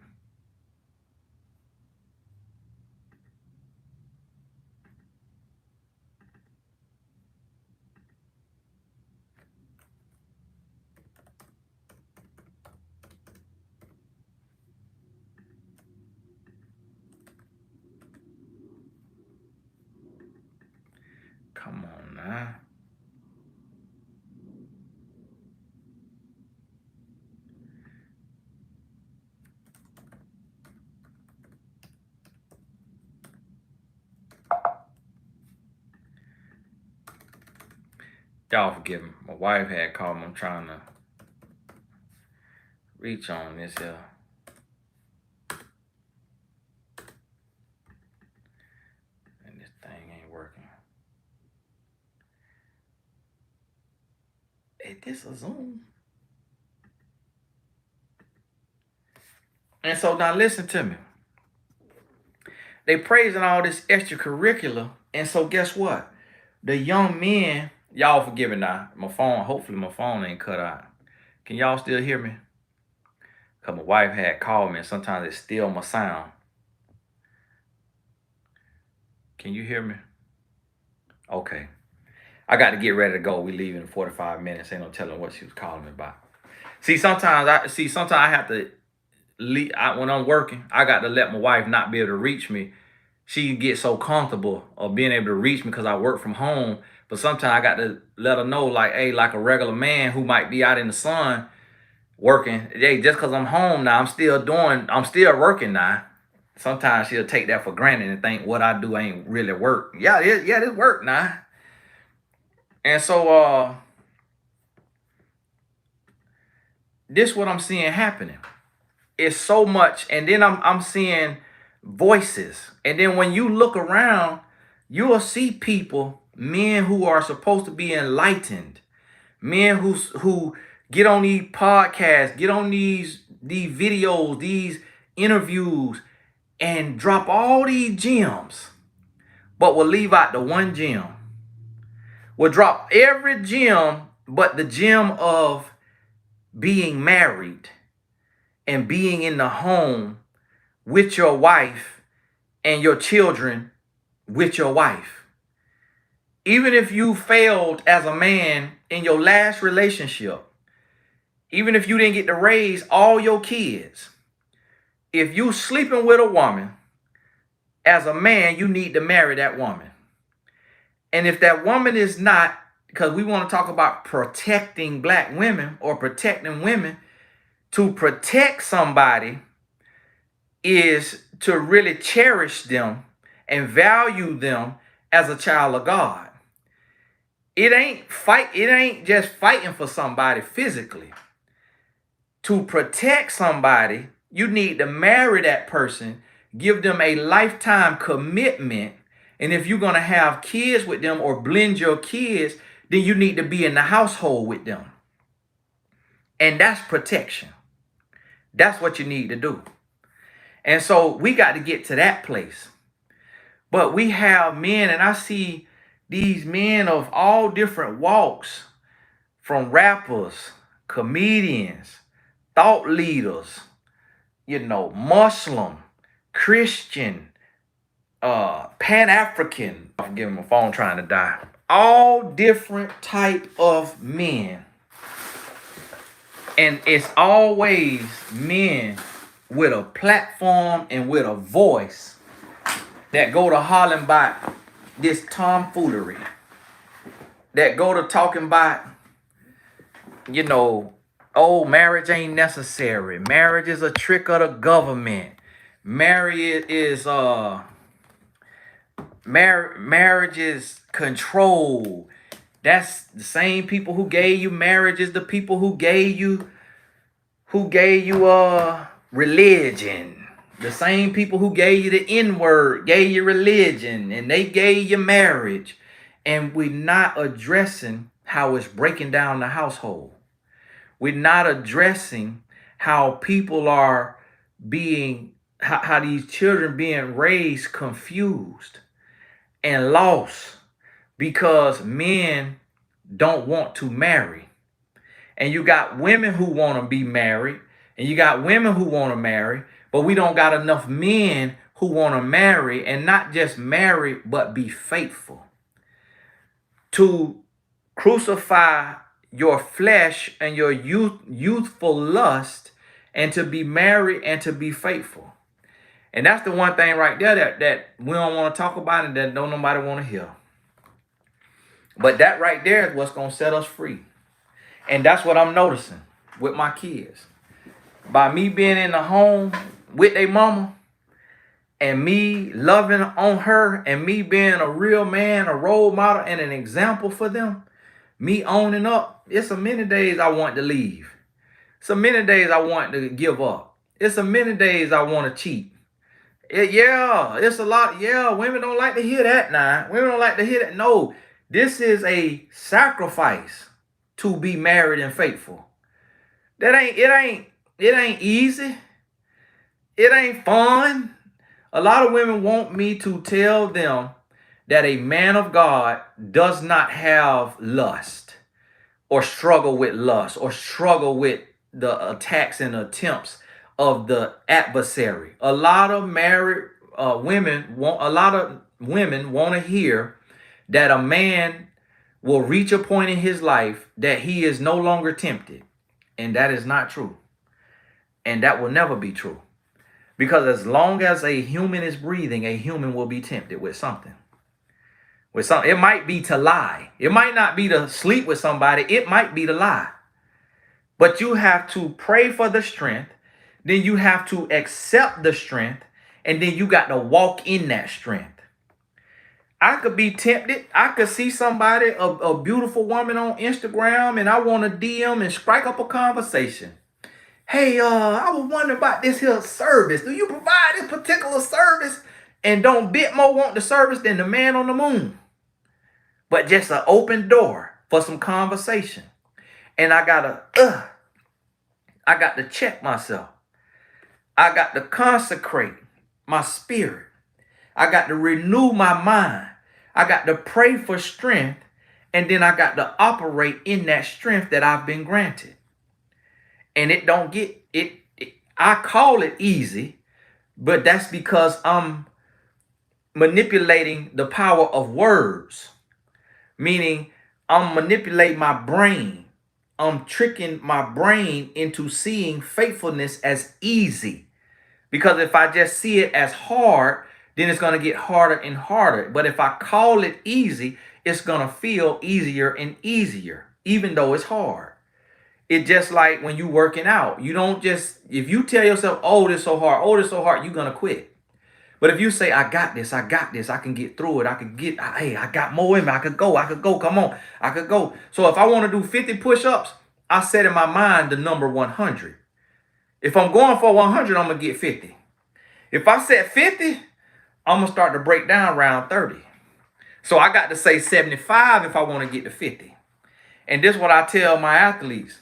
Come on now. Y'all forgive me. My wife had called me. I'm trying to reach on this here. And this thing ain't working. Hey, this a Zoom. And so now listen to me. They praising all this extracurricular. And so guess what? The young men, y'all forgive me now. My phone, hopefully my phone ain't cut out. Can y'all still hear me? Because my wife had called me and sometimes it steals my sound. Can you hear me? Okay. I got to get ready to go. We leave in 45 minutes. Ain't no telling what she was calling me about. Sometimes I have to leave when I'm working. I got to let my wife not be able to reach me. She gets so comfortable of being able to reach me because I work from home. But sometimes I got to let her know, like, hey, like a regular man who might be out in the sun working. Hey, just because I'm home now, I'm still working now. Sometimes she'll take that for granted and think what I do ain't really work. Yeah, this work now. And so this what I'm seeing happening. It's so much, and then I'm seeing voices. And then when you look around, you'll see people, men who are supposed to be enlightened, men who get on these podcasts, get on these videos, these interviews, and drop all these gems, but will leave out the one gem. Will drop every gem but the gem of being married and being in the home with your wife and your children with your wife. Even if you failed as a man in your last relationship, even if you didn't get to raise all your kids, if you sleeping with a woman, as a man, you need to marry that woman. And if that woman is not, because we want to talk about protecting black women or protecting women, to protect somebody is to really cherish them and value them as a child of God. It ain't just fighting for somebody physically. To protect somebody, you need to marry that person, give them a lifetime commitment, And if you're going to have kids with them or blend your kids, then you need to be in the household with them. And that's protection. That's what you need to do. And so we got to get to that place. But we have men, and I see these men of all different walks, from rappers, comedians, thought leaders, Muslim, Christian, Pan-African. I'm giving my phone trying to die. All different type of men. And it's always men with a platform and with a voice that go to hollering about this tomfoolery. That go to talking about, oh, marriage ain't necessary. Marriage is a trick of the government. Marriage is control. That's the same people who gave you marriage is the people who gave you religion. The same people who gave you the N-word gave you religion, and they gave you marriage. And we're not addressing how it's breaking down the household. We're not addressing how people are how these children being raised confused and lost because men don't want to marry. And you got women who want to be married, and you got women who want to marry, but we don't got enough men who want to marry, and not just marry, but be faithful. To crucify your flesh and your youthful lust, and to be married and to be faithful. And that's the one thing right there that we don't want to talk about and that don't nobody want to hear. But that right there is what's going to set us free. And that's what I'm noticing with my kids. By me being in the home with their mama and me loving on her and me being a real man, a role model and an example for them, me owning up, it's a many days I want to leave. It's a many days I want to give up. It's a many days I want to cheat. It's a lot. Yeah, women don't like to hear that now. Women don't like to hear that. No, this is a sacrifice to be married and faithful. It ain't easy. It ain't fun. A lot of women want me to tell them that a man of God does not have lust or struggle with lust or struggle with the attacks and attempts of the adversary. A lot of married women want to hear that a man will reach a point in his life that he is no longer tempted. And that is not true. And that will never be true. Because as long as a human is breathing, a human will be tempted with something. It might be to lie. It might not be to sleep with somebody. It might be to lie. But you have to pray for the strength. Then you have to accept the strength. And then you got to walk in that strength. I could be tempted. I could see somebody, a beautiful woman on Instagram, and I want to DM and strike up a conversation. Hey, I was wondering about this here service. Do you provide this particular service? And don't bit more want the service than the man on the moon. But just an open door for some conversation. And I got to check myself. I got to consecrate my spirit. I got to renew my mind. I got to pray for strength. And then I got to operate in that strength that I've been granted. And it don't get it. I call it easy, but that's because I'm manipulating the power of words. Meaning I'm manipulating my brain. I'm tricking my brain into seeing faithfulness as easy. Because if I just see it as hard, then it's going to get harder and harder. But if I call it easy, it's going to feel easier and easier, even though it's hard. It's just like when you working out. You don't just, if you tell yourself, oh, this is so hard, you're going to quit. But if you say, I got this, I can get through it. I got more in me. I could go, come on, I could go. So if I want to do 50 push-ups, I set in my mind the number 100. If I'm going for 100, I'm going to get 50. If I set 50, I'm gonna start to break down around 30. So I got to say 75 if I want to get to 50. And this is what I tell my athletes.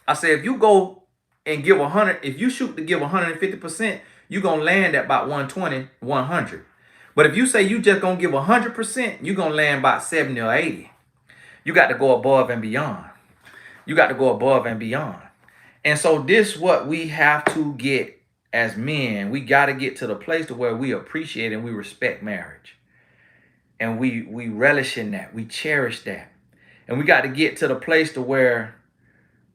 I say, if you go and give 100, if you shoot to give 150%, you're going to land at about 120, 100. But if you say you just going to give 100%, you're going to land about 70 or 80. You got to go above and beyond. You got to go above and beyond. And so this is what we have to get as men. We got to get to the place to where we appreciate and we respect marriage. And we relish in that. We cherish that. And we got to get to the place to where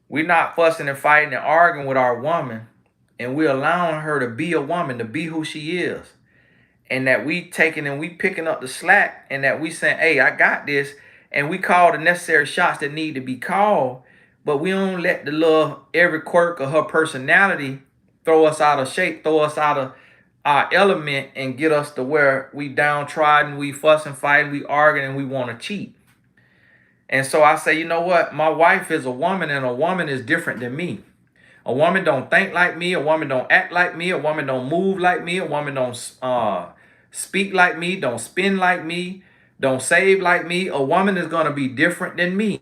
we're not fussing and fighting and arguing with our woman, and we're allowing her to be a woman, to be who she is. And that we taking and we picking up the slack, and that we saying, hey, I got this. And we call the necessary shots that need to be called, but we don't let the love, every quirk of her personality throw us out of shape, throw us out of our element, and get us to where we downtrodden, we fuss and fight, we arguing, and we want to cheat. And so I say, you know what? My wife is a woman, and a woman is different than me. A woman don't think like me. A woman don't act like me. A woman don't move like me. A woman don't speak like me. Don't spin like me. Don't save like me. A woman is going to be different than me.